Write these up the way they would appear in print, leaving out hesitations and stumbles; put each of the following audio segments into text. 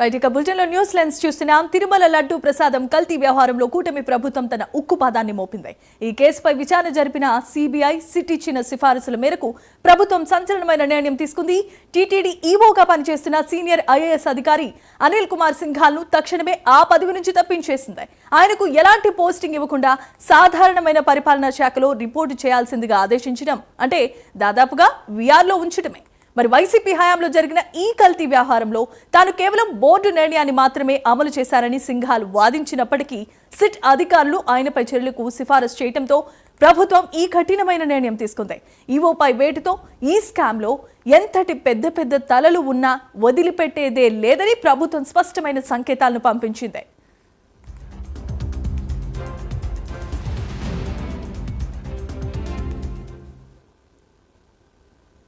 Right ఇక బులెటిన్లో news lens చూస్తున్నాం. తిరుమల లడ్డూ ప్రసాదం కల్తీ వ్యవహారంలో కూటమి ప్రభుత్వం తన ఉక్కుపాదాన్ని మోపింది. ఈ కేసుపై విచారణ జరిపిన సిబిఐ సిట్ ఇచ్చిన సిఫారసుల మేరకు ప్రభుత్వం సంచలనమైన నిర్ణయం తీసుకుంది. టీటీడీ ఈవోగా పనిచేస్తున్న సీనియర్ ఐఏఎస్ అధికారి అనిల్ కుమార్ సింఘాల్ ను తక్షణమే ఆ పదవి నుంచి తప్పించేసింది. ఆయనకు ఎలాంటి పోస్టింగ్ ఇవ్వకుండా సాధారణమైన పరిపాలనా శాఖలో రిపోర్టు చేయాల్సిందిగా ఆదేశించడం అంటే దాదాపుగా వీఆర్లో ఉంచడమే. మరి వైసీపీ హయాంలో జరిగిన ఈ కల్తీ వ్యవహారంలో తాను కేవలం బోర్డు నిర్ణయాన్ని మాత్రమే అమలు చేశారని సింఘాల్ వాదించినప్పటికీ సిట్ అధికారులు ఆయనపై చర్యలకు సిఫారసు చేయడంతో ప్రభుత్వం ఈ కఠినమైన నిర్ణయం తీసుకుంది. ఈవోపై వేటుతో ఈ స్కామ్లో ఎంతటి పెద్ద పెద్ద తలలు ఉన్నా వదిలిపెట్టేదే లేదని ప్రభుత్వం స్పష్టమైన సంకేతాలను పంపించింది.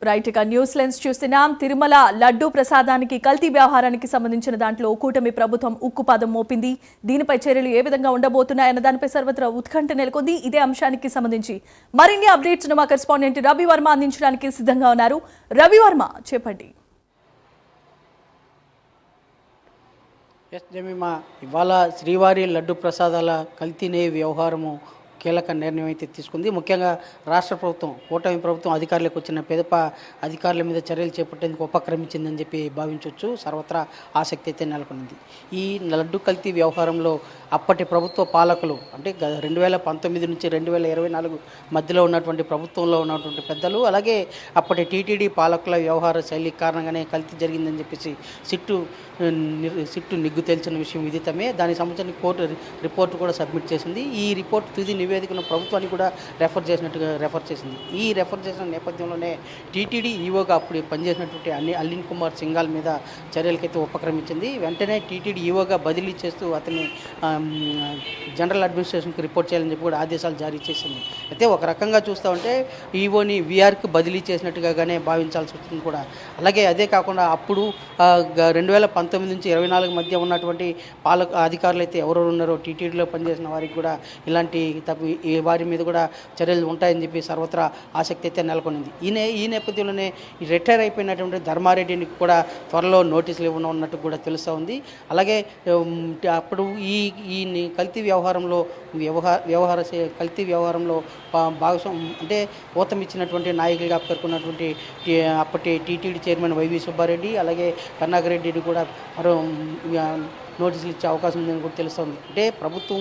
రైట్ ఇక న్యూస్ లెన్స్ చూస్తున్నాం. తిరుమల లడ్డూ ప్రసాదానికి కల్తీ వ్యవహారానికి సంబంధించిన దాంట్లో కూటమి ప్రభుత్వం ఉక్కుపాదం మోపింది. దీనిపై చర్యలు ఏ విధంగా ఉండబోతున్నాయన్న దానిపై సర్వత్రా ఉత్కంఠ నెలకొంది. ఇదే అంశానికి సంబంధించి మరిన్ని అప్డేట్స్ మా కరెస్పాండెంట్ రవివర్మ అందించడానికి సిద్ధంగా ఉన్నారు. రవివర్మ, చెప్పండి. ఇవాళ శ్రీవారి లడ్డు ప్రసాదాల కల్తీనే వ్యవహారము కీలక నిర్ణయం అయితే తీసుకుంది. ముఖ్యంగా రాష్ట్ర ప్రభుత్వం, కూటమి ప్రభుత్వం అధికారులకు వచ్చిన పెదప అధికారుల మీద చర్యలు చేపట్టేందుకు ఉపక్రమించిందని చెప్పి భావించవచ్చు. సర్వత్రా ఆసక్తి అయితే నెలకొంది. ఈ లడ్డు కల్తీ వ్యవహారంలో అప్పటి ప్రభుత్వ పాలకులు అంటే 2019 నుంచి 2024 మధ్యలో ఉన్నటువంటి ప్రభుత్వంలో ఉన్నటువంటి పెద్దలు, అలాగే అప్పటి టీటీడీ పాలకుల వ్యవహార శైలి కారణంగానే కల్తీ జరిగిందని చెప్పేసి సిట్టు నిగ్గు తేల్చిన విషయం విదితమే. దానికి సంబంధించిన కోర్టు రిపోర్టు కూడా సబ్మిట్ చేసింది. ఈ రిపోర్టు తుది నివేదికను ప్రభుత్వానికి కూడా రెఫర్ చేసింది. ఈ రెఫర్ చేసిన నేపథ్యంలోనే టీటీడీ ఈవోగా అప్పుడు పనిచేసినటువంటి అనిల్ కుమార్ సింఘాల్ మీద చర్యలకైతే ఉపక్రమించింది. వెంటనే టీటీడీ ఈవోగా బదిలీ చేస్తూ అతన్ని జనరల్ అడ్మినిస్ట్రేషన్కి రిపోర్ట్ చేయాలని చెప్పి కూడా ఆదేశాలు జారీ చేసింది. అయితే ఒక రకంగా చూస్తూ ఉంటే ఈవోని వీఆర్కి బదిలీ చేసినట్టుగానే భావించాల్సి వచ్చింది కూడా. అలాగే అదే కాకుండా అప్పుడు 2019 నుంచి 2024 మధ్య ఉన్నటువంటి అధికారులు అయితే ఎవరెవరు ఉన్నారో టీటీడీలో పనిచేసిన వారికి కూడా ఇలాంటి వారి మీద కూడా చర్యలు ఉంటాయని చెప్పి సర్వత్రా ఆసక్తి అయితే నెలకొనింది. ఈ నేపథ్యంలోనే రిటైర్ అయిపోయినటువంటి ధర్మారెడ్డిని కూడా త్వరలో నోటీసులు ఇవ్వనున్నట్టు కూడా తెలుస్తూ ఉంది. అలాగే అప్పుడు ఈ కల్తీ వ్యవహారంలో కల్తీ వ్యవహారంలో భాగస్వామ్యం అంటే ఊతం ఇచ్చినటువంటి నాయకులుగా పేర్కొన్నటువంటి అప్పటి టీటీడీ చైర్మన్ వైవి సుబ్బారెడ్డి, అలాగే కరుణాకరెడ్డిని కూడా మరో నోటీసులు ఇచ్చే అవకాశం ఉందని కూడా తెలుస్తుంది. అంటే ప్రభుత్వం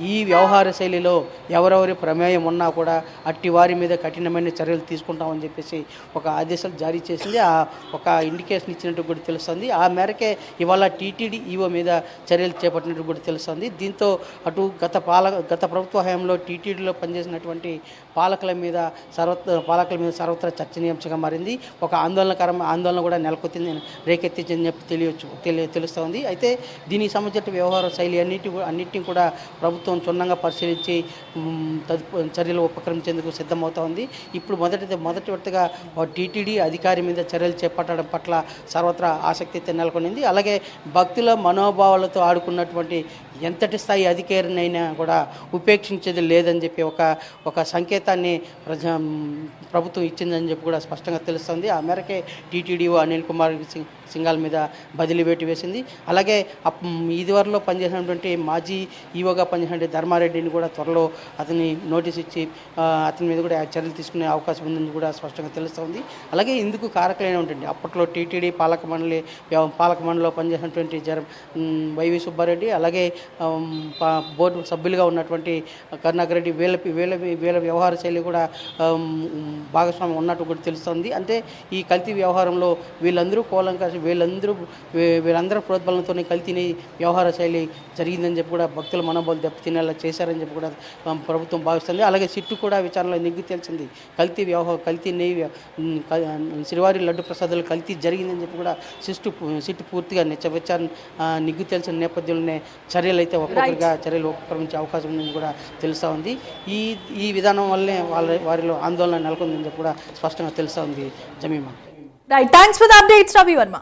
ఈ వ్యవహార శైలిలో ఎవరెవరి ప్రమేయం ఉన్నా కూడా అట్టి వారి మీద కఠినమైన చర్యలు తీసుకుంటామని చెప్పేసి ఒక ఆదేశాలు జారీ చేసింది. ఒక ఇండికేషన్ ఇచ్చినట్టు కూడా తెలుస్తుంది. ఆ మేరకే ఇవాళ టీటీడీ ఈవో మీద చర్యలు చేపట్టినట్టు కూడా తెలుస్తుంది. దీంతో అటు గత ప్రభుత్వ హయాంలో టీటీడీలో పనిచేసినటువంటి పాలకుల మీద సర్వత్రా చర్చనీయాంశంగా మారింది. ఒక ఆందోళన కూడా రేకెత్తిందని చెప్పి తెలుస్తుంది. అయితే దీనికి సంబంధించిన వ్యవహార శైలి అన్నింటినీ కూడా ప్రభుత్వం క్షుణ్ణంగా పరిశీలించి చర్యలు ఉపక్రమించేందుకు సిద్ధమవుతా ఉంది. ఇప్పుడు మొదటి విడతగా టీటీడీ అధికారి మీద చర్యలు చేపట్టడం పట్ల సర్వత్రా ఆసక్తి అయితే నెలకొనింది. అలాగే భక్తుల మనోభావాలతో ఆడుకున్నటువంటి ఎంతటి స్థాయి అధికారినైనా కూడా ఉపేక్షించేది లేదని చెప్పి ఒక సంకేతాన్ని ప్రభుత్వం ఇచ్చిందని చెప్పి కూడా స్పష్టంగా తెలుస్తుంది. ఆ మేరకే టీటీడీ అనిల్ కుమార్ సింఘాల్ మీద బదిలీ వేటు వేసింది. అలాగే ఇదివరలో పనిచేసినటువంటి మాజీ ఈవోగా పనిచేసినటువంటి ధర్మారెడ్డిని కూడా త్వరలో అతని నోటీస్ ఇచ్చి అతని మీద కూడా చర్యలు తీసుకునే అవకాశం ఉందని కూడా స్పష్టంగా తెలుస్తుంది. అలాగే ఇందుకు కారకులైన ఉంటుంది అప్పట్లో టీటీడీ పాలక మండలిలో పనిచేసినటువంటి వైవి సుబ్బారెడ్డి, అలాగే బోర్డు సభ్యులుగా ఉన్నటువంటి కరుణాకరెడ్డి వీళ్ళ వ్యవహార శైలి కూడా భాగస్వామ్యం ఉన్నట్టు కూడా తెలుస్తుంది. అంటే ఈ కల్తీ వ్యవహారంలో వీళ్ళందరూ వీళ్ళందరూ ప్రోద్బలంతోనే కల్తీని వ్యవహార శైలి జరిగిందని చెప్పి కూడా భక్తుల మనోబలం దెబ్బతినేలా చేశారని చెప్పి కూడా ప్రభుత్వం భావిస్తుంది. అలాగే సిట్టు కూడా విచారణలో నిగ్గు తేల్చింది. కల్తీ శ్రీవారి లడ్డు ప్రసాదాలు కల్తీ జరిగిందని చెప్పి కూడా సిట్టు పూర్తిగా నిగ్గు తేల్చిన నేపథ్యంలోనే చర్యలు అయితే చర్యలు ఉపక్రమించే అవకాశం ఉందని కూడా తెలుస్తూ ఉంది. ఈ విధానం వల్లే వారిలో ఆందోళన నెలకొందని చెప్పి కూడా స్పష్టంగా తెలుస్తూ ఉంది. Jemimah. Right. Thanks for the updates, Ravi Verma.